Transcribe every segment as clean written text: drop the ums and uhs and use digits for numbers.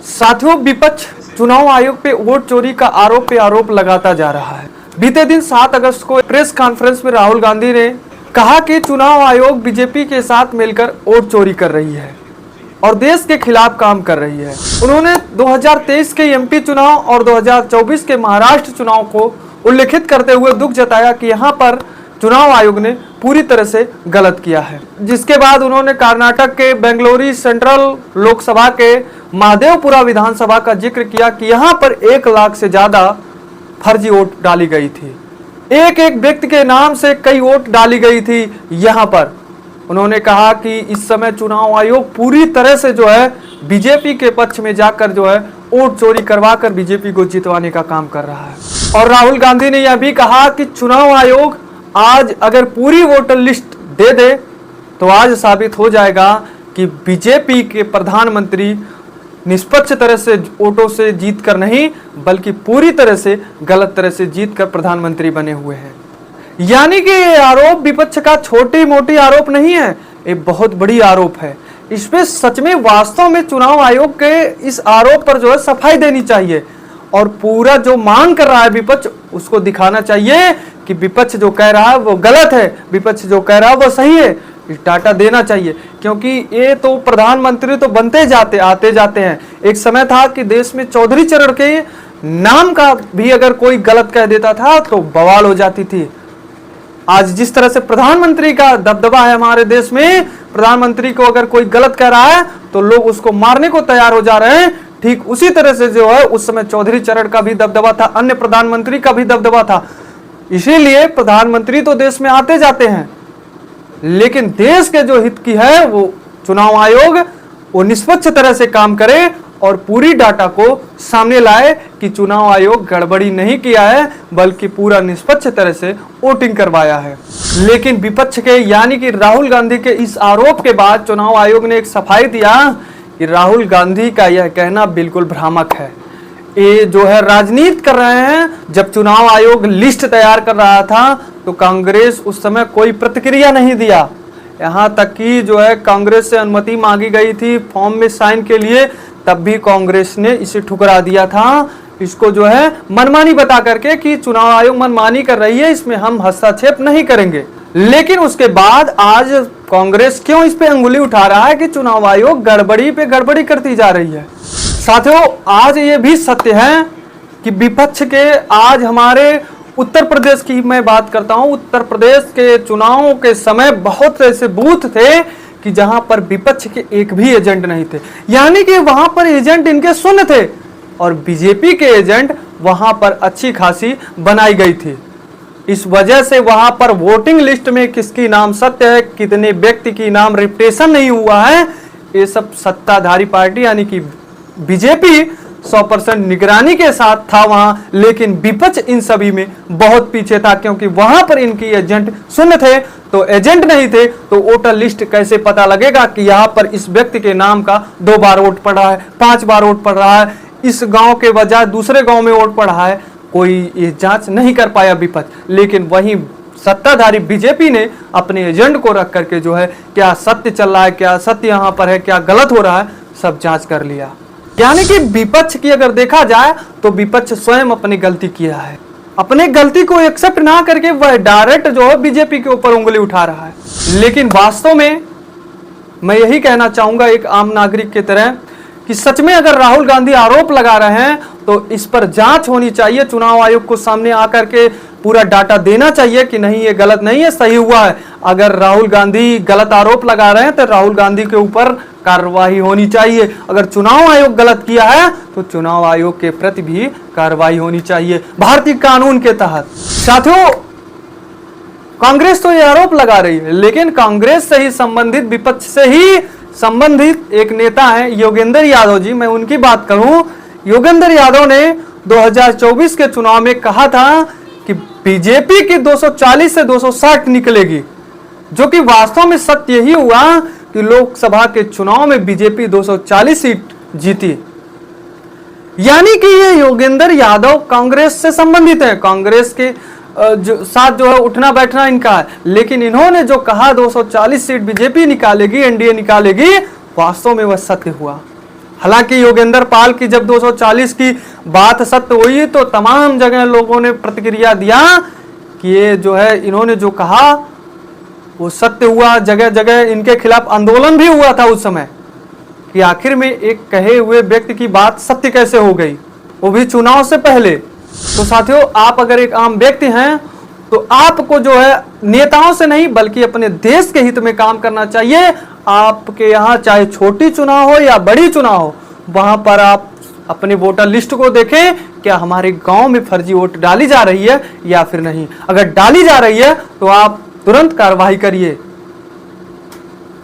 साथियों, विपक्ष चुनाव आयोग पे वोट चोरी का आरोप पे आरोप लगाता जा रहा है। बीते दिन 7 अगस्त को प्रेस कॉन्फ्रेंस में राहुल गांधी ने कहा कि चुनाव आयोग बीजेपी के साथ मिलकर वोट चोरी कर रही है और देश के खिलाफ काम कर रही है। उन्होंने 2023 के एमपी चुनाव और 2024 के महाराष्ट्र चुनाव को उल्लेखित करते हुए दुख जताया कि यहाँ पर चुनाव आयोग ने पूरी तरह से गलत किया है। जिसके बाद उन्होंने कर्नाटक के बेंगलुरु सेंट्रल लोकसभा के महादेवपुरा विधानसभा का जिक्र किया कि यहाँ पर 1 लाख से ज्यादा फर्जी वोट डाली गई थी। एक एक व्यक्ति के नाम से कई वोट डाली गई थी। यहाँ पर उन्होंने कहा कि इस समय चुनाव आयोग पूरी तरह से जो है बीजेपी के पक्ष में जाकर जो है वोट चोरी करवाकर बीजेपी को जितवाने का काम कर रहा है। और राहुल गांधी ने यह भी कहा कि चुनाव आयोग आज अगर पूरी वोटर लिस्ट दे दे तो आज साबित हो जाएगा कि बीजेपी के प्रधानमंत्री निष्पक्ष तरह से वोटों से जीत कर नहीं बल्कि पूरी तरह से गलत तरह से जीत कर प्रधानमंत्री बने हुए हैं। यानी कि ये आरोप विपक्ष का छोटी मोटी आरोप नहीं है, ये बहुत बड़ी आरोप है। इसमें सच में वास्तव में चुनाव आयोग के इस आरोप पर जो है सफाई देनी चाहिए और पूरा जो मांग कर रहा है विपक्ष उसको दिखाना चाहिए कि विपक्ष जो कह रहा है वो गलत है, विपक्ष जो कह रहा है वो सही है। डाटा देना चाहिए क्योंकि ये तो प्रधानमंत्री तो बनते आते जाते हैं। एक समय था कि देश में चौधरी चरण के नाम का भी अगर कोई गलत कह देता था तो बवाल हो जाती थी। आज जिस तरह से प्रधानमंत्री का दबदबा है हमारे देश में, प्रधानमंत्री को अगर कोई गलत कह रहा है तो लोग उसको मारने को तैयार हो जा रहे हैं। ठीक उसी तरह से जो है उस समय चौधरी चरण का भी दबदबा था, अन्य प्रधानमंत्री का भी दबदबा था। इसीलिए प्रधानमंत्री तो देश में आते जाते हैं, लेकिन देश के जो हित की है वो चुनाव आयोग वो निष्पक्ष तरह से काम करे और पूरी डाटा को सामने लाए कि चुनाव आयोग गड़बड़ी नहीं किया है बल्कि पूरा निष्पक्ष तरह से वोटिंग करवाया है। लेकिन विपक्ष के यानी कि राहुल गांधी के इस आरोप के बाद चुनाव आयोग ने एक सफाई दिया कि राहुल गांधी का यह कहना बिल्कुल भ्रामक है। ये जो है राजनीति कर रहे हैं। जब चुनाव आयोग लिस्ट तैयार कर रहा था तो कांग्रेस उस समय कोई प्रतिक्रिया नहीं दिया। यहाँ तक कि जो है कांग्रेस से अनुमति मांगी गई थी फॉर्म में साइन के लिए, तब भी कांग्रेस ने इसे ठुकरा दिया था। इसको जो है मनमानी बता करके कि चुनाव आयोग मनमानी कर रही है, इसमें हम हस्तक्षेप नहीं करेंगे। लेकिन उसके बाद आज कांग्रेस क्यों इस पे अंगुली उठा रहा है कि चुनाव आयोग गड़बड़ी पे गड़बड़ी करती जा रही है। साथियों, आज ये भी सत्य है कि विपक्ष के आज हमारे उत्तर प्रदेश की मैं बात करता हूं, उत्तर प्रदेश के चुनावों के समय बहुत ऐसे बूथ थे कि जहां पर विपक्ष के एक भी एजेंट नहीं थे। यानी कि वहां पर एजेंट इनके शून्य थे और बीजेपी के एजेंट वहां पर अच्छी खासी बनाई गई थी। इस वजह से वहां पर वोटिंग लिस्ट में किसकी नाम सत्य है, कितने व्यक्ति की नाम रिप्टेशन नहीं हुआ है, ये सब सत्ताधारी पार्टी यानी कि बीजेपी 100% निगरानी के साथ था वहां। लेकिन विपक्ष इन सभी में बहुत पीछे था क्योंकि वहां पर इनकी एजेंट शून्य थे। तो एजेंट नहीं थे तो वोटर लिस्ट कैसे पता लगेगा कि यहाँ पर इस व्यक्ति के नाम का 2 बार वोट पड़ रहा है, 5 बार वोट पड़ रहा है, इस गांव के बजाय दूसरे गांव में वोट पड़ रहा है। कोई ये जांच नहीं कर पाया विपक्ष। लेकिन वहीं सत्ताधारी बीजेपी ने अपने एजेंट को रख करके जो है क्या सत्य चल रहा है, क्या सत्य यहाँ पर है, क्या गलत हो रहा है, सब जांच कर लिया। यानी कि विपक्ष की अगर देखा जाए तो विपक्ष स्वयं अपनी गलती किया है, अपनी गलती को एक्सेप्ट ना करके वह डायरेक्ट जो है बीजेपी के ऊपर उंगली उठा रहा है। लेकिन वास्तव में मैं यही कहना चाहूंगा एक आम नागरिक की तरह कि सच में अगर राहुल गांधी आरोप लगा रहे हैं तो इस पर जांच होनी चाहिए। चुनाव आयोग को सामने आकर के पूरा डाटा देना चाहिए कि नहीं ये गलत नहीं है, सही हुआ है। अगर राहुल गांधी गलत आरोप लगा रहे हैं तो राहुल गांधी के ऊपर कार्रवाई होनी चाहिए। अगर चुनाव आयोग गलत किया है तो चुनाव आयोग के प्रति भी कार्रवाई होनी चाहिए भारतीय कानून के तहत। साथियों, कांग्रेस तो ये आरोप लगा रही है, लेकिन कांग्रेस से ही संबंधित विपक्ष से ही संबंधित एक नेता है योगेंद्र यादव जी। मैं उनकी बात करूं, योगेंद्र यादव ने 2024 के चुनाव में कहा था कि बीजेपी की 240 से 260 निकलेगी, जो कि वास्तव में सत्य यही हुआ कि लोकसभा के चुनाव में बीजेपी 240 सीट जीती। यानी कि ये योगेंद्र यादव कांग्रेस से संबंधित है, कांग्रेस के साथ जो है उठना बैठना इनका है। लेकिन इन्होंने जो कहा 240 सीट बीजेपी निकालेगी, एनडीए निकालेगी, वास्तव में वह सत्य हुआ। हालांकि योगेंद्र पाल की जब 240 की बात सत्य हुई तो तमाम जगह लोगों ने प्रतिक्रिया दिया कि ये जो है इन्होंने जो कहा वो सत्य हुआ। जगह जगह इनके खिलाफ आंदोलन भी हुआ था उस समय कि आखिर में एक कहे हुए व्यक्ति की बात सत्य कैसे हो गई, वो भी चुनाव से पहले। तो साथियों, आप अगर एक आम व्यक्ति हैं तो आपको जो है नेताओं से नहीं बल्कि अपने देश के हित में काम करना चाहिए। आपके यहाँ चाहे छोटी चुनाव हो या बड़ी चुनाव हो, वहां पर आप अपने वोटर लिस्ट को देखें, क्या हमारे गांव में फर्जी वोट डाली जा रही है या फिर नहीं। अगर डाली जा रही है तो आप तुरंत कार्रवाई करिए,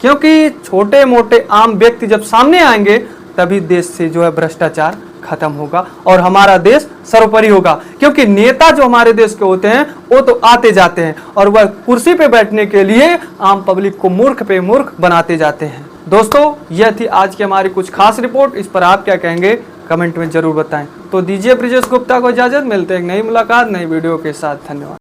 क्योंकि छोटे मोटे आम व्यक्ति जब सामने आएंगे तभी देश से जो है भ्रष्टाचार खत्म होगा और हमारा देश सर्वोपरि होगा। क्योंकि नेता जो हमारे देश के होते हैं वो तो आते जाते हैं और वह कुर्सी पे बैठने के लिए आम पब्लिक को मूर्ख पे मूर्ख बनाते जाते हैं। दोस्तों, यह थी आज की हमारी कुछ खास रिपोर्ट। इस पर आप क्या कहेंगे कमेंट में जरूर बताएं। तो दीजिए ब्रिजेश गुप्ता को इजाजत, मिलते हैं एक नई मुलाकात नई वीडियो के साथ। धन्यवाद।